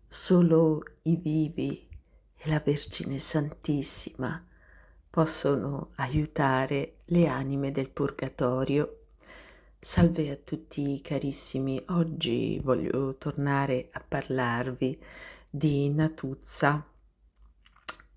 Solo i vivi e la Vergine Santissima possono aiutare le anime del purgatorio. Salve a tutti carissimi, oggi voglio tornare a parlarvi di Natuzza.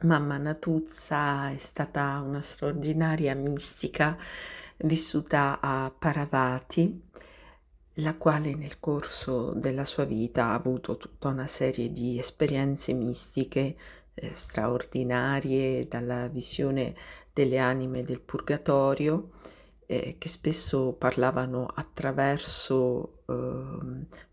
Mamma Natuzza è stata una straordinaria mistica vissuta a Paravati, la quale nel corso della sua vita ha avuto tutta una serie di esperienze mistiche straordinarie, dalla visione delle anime del purgatorio, che spesso parlavano attraverso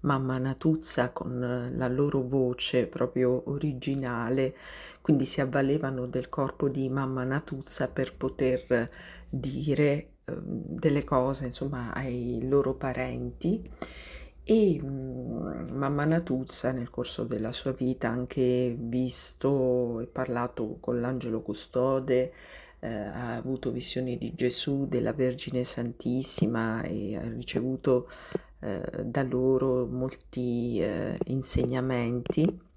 Mamma Natuzza con la loro voce proprio originale, quindi si avvalevano del corpo di Mamma Natuzza per poter dire delle cose, insomma, ai loro parenti. E Mamma Natuzza nel corso della sua vita ha anche visto e parlato con l'angelo custode, ha avuto visioni di Gesù, della Vergine Santissima e ha ricevuto da loro molti insegnamenti.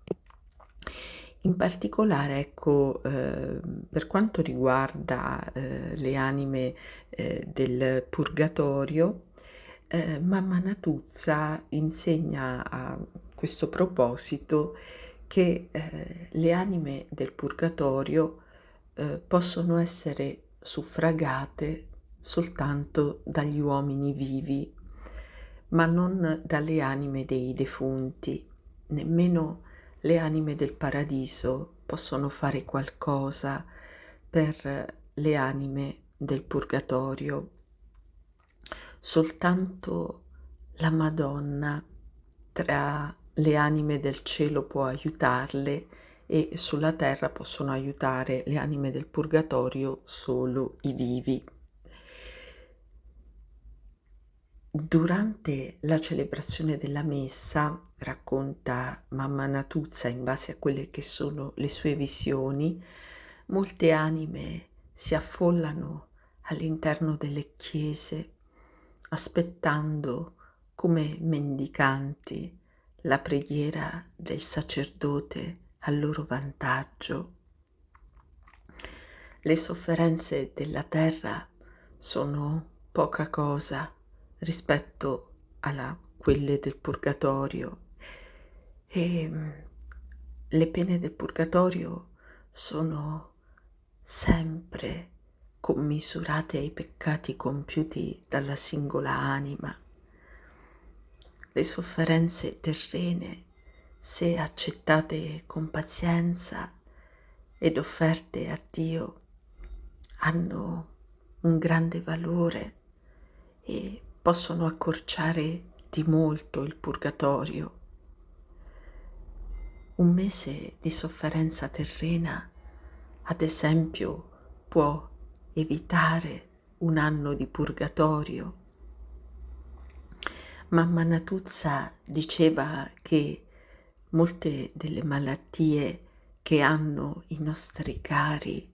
In particolare, ecco, per quanto riguarda le anime del purgatorio, Mamma Natuzza insegna a questo proposito che le anime del purgatorio possono essere suffragate soltanto dagli uomini vivi, ma non dalle anime dei defunti. Nemmeno le anime del paradiso possono fare qualcosa per le anime del purgatorio. Soltanto la Madonna tra le anime del cielo può aiutarle, e sulla terra possono aiutare le anime del purgatorio solo i vivi. Durante la celebrazione della messa, racconta Mamma Natuzza in base a quelle che sono le sue visioni, molte anime si affollano all'interno delle chiese aspettando come mendicanti la preghiera del sacerdote a loro vantaggio. Le sofferenze della terra sono poca cosa rispetto a quelle del purgatorio, e le pene del purgatorio sono sempre commisurate ai peccati compiuti dalla singola anima. Le sofferenze terrene, se accettate con pazienza ed offerte a Dio, hanno un grande valore e possono accorciare di molto il purgatorio. Un mese di sofferenza terrena, ad esempio, può evitare un anno di purgatorio. Mamma Natuzza diceva che molte delle malattie che hanno i nostri cari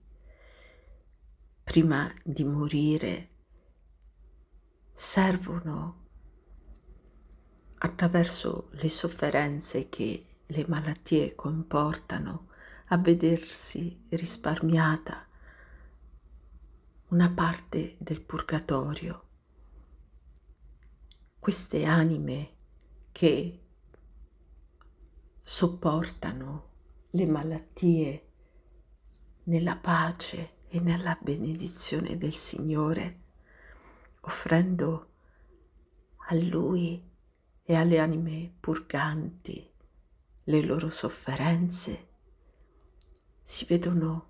prima di morire servono, attraverso le sofferenze che le malattie comportano, a vedersi risparmiata una parte del purgatorio. Queste anime che sopportano le malattie nella pace e nella benedizione del Signore, offrendo a Lui e alle anime purganti le loro sofferenze, si vedono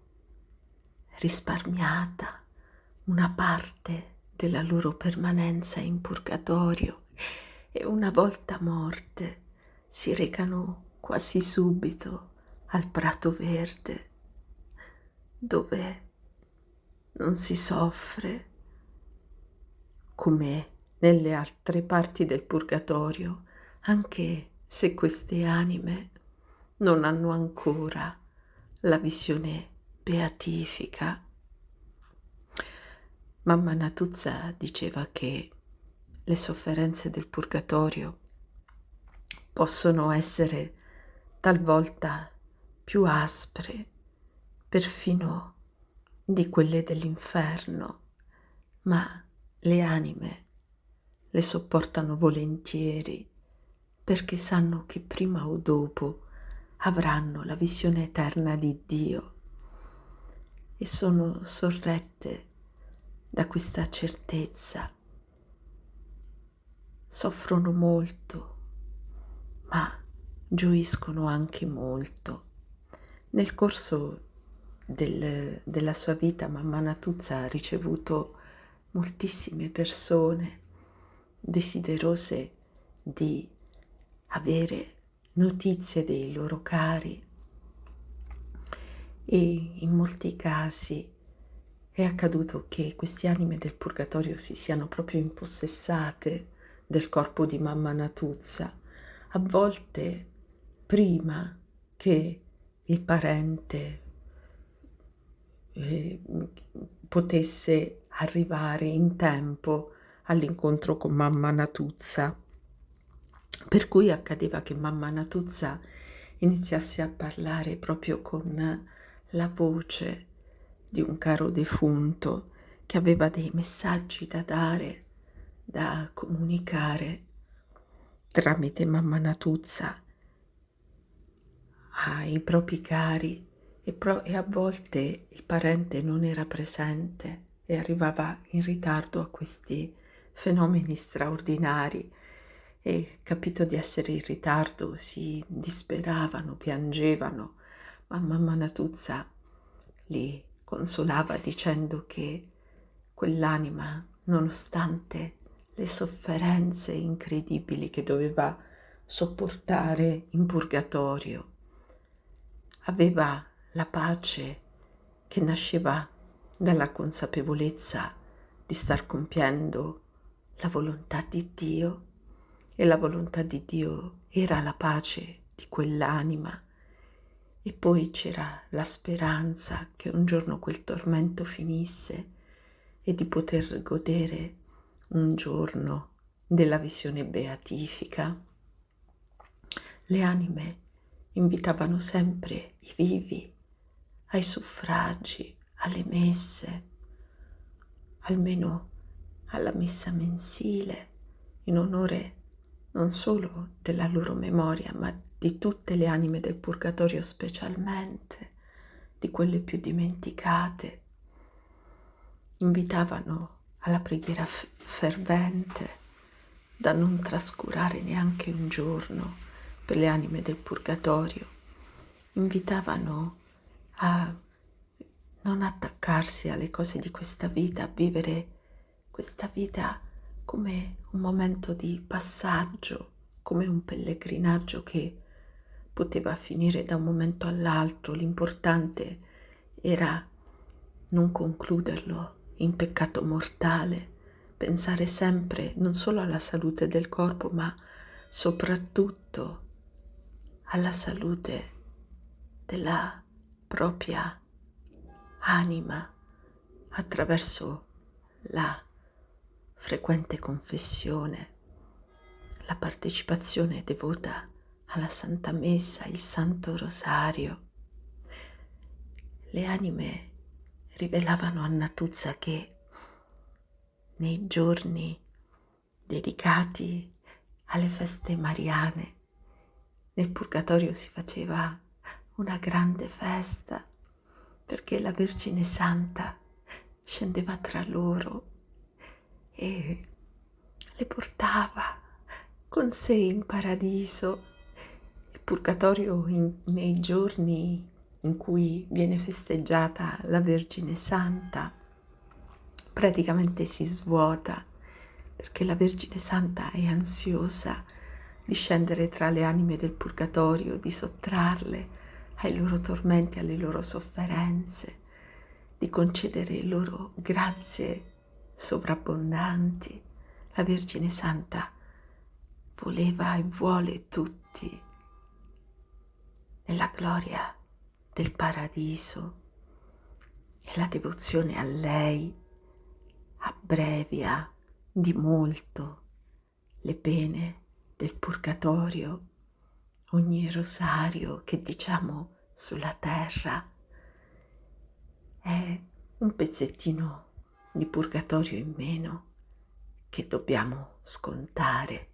risparmiata una parte della loro permanenza in purgatorio, e una volta morte si recano quasi subito al prato verde, dove non si soffre come nelle altre parti del purgatorio, anche se queste anime non hanno ancora la visione beatifica. Mamma Natuzza diceva che le sofferenze del purgatorio possono essere talvolta più aspre, perfino di quelle dell'inferno, ma le anime le sopportano volentieri perché sanno che prima o dopo avranno la visione eterna di Dio e sono sorrette da questa certezza. Soffrono molto, ma gioiscono anche molto. Nel corso della sua vita, Mamma Natuzza ha ricevuto moltissime persone desiderose di avere notizie dei loro cari e in molti casi è accaduto che queste anime del purgatorio si siano proprio impossessate del corpo di Mamma Natuzza, a volte prima che il parente potesse arrivare in tempo all'incontro con Mamma Natuzza. Per cui accadeva che Mamma Natuzza iniziasse a parlare proprio con la voce di un caro defunto che aveva dei messaggi da dare, da comunicare tramite Mamma Natuzza ai propri cari e a volte il parente non era presente e arrivava in ritardo a questi fenomeni straordinari e capito di essere in ritardo si disperavano, piangevano, ma Mamma Natuzza li consolava dicendo che quell'anima, nonostante le sofferenze incredibili che doveva sopportare in purgatorio, aveva la pace che nasceva dalla consapevolezza di star compiendo la volontà di Dio e la volontà di Dio era la pace di quell'anima e poi c'era la speranza che un giorno quel tormento finisse e di poter godere un giorno della visione beatifica. Le anime invitavano sempre i vivi ai suffragi, alle messe, almeno alla messa mensile, in onore non solo della loro memoria, ma di tutte le anime del purgatorio, specialmente di quelle più dimenticate. Invitavano alla preghiera fervente, da non trascurare neanche un giorno per le anime del purgatorio. Invitavano a non attaccarsi alle cose di questa vita, a vivere questa vita come un momento di passaggio, come un pellegrinaggio che poteva finire da un momento all'altro. L'importante era non concluderlo in peccato mortale, pensare sempre non solo alla salute del corpo, ma soprattutto alla salute della propria anima attraverso la frequente confessione, la partecipazione devota alla Santa Messa, il Santo Rosario. Le anime rivelavano a Natuzza che nei giorni dedicati alle feste mariane nel purgatorio si faceva una grande festa perché la Vergine Santa scendeva tra loro e le portava con sé in paradiso. Il purgatorio nei giorni in cui viene festeggiata la Vergine Santa praticamente si svuota perché la Vergine Santa è ansiosa di scendere tra le anime del purgatorio, di sottrarle ai loro tormenti, alle loro sofferenze, di concedere loro grazie sovrabbondanti. La Vergine Santa voleva e vuole tutti nella gloria del paradiso e la devozione a lei abbrevia di molto le pene del purgatorio, ogni rosario che diciamo sulla terra è un pezzettino di purgatorio in meno che dobbiamo scontare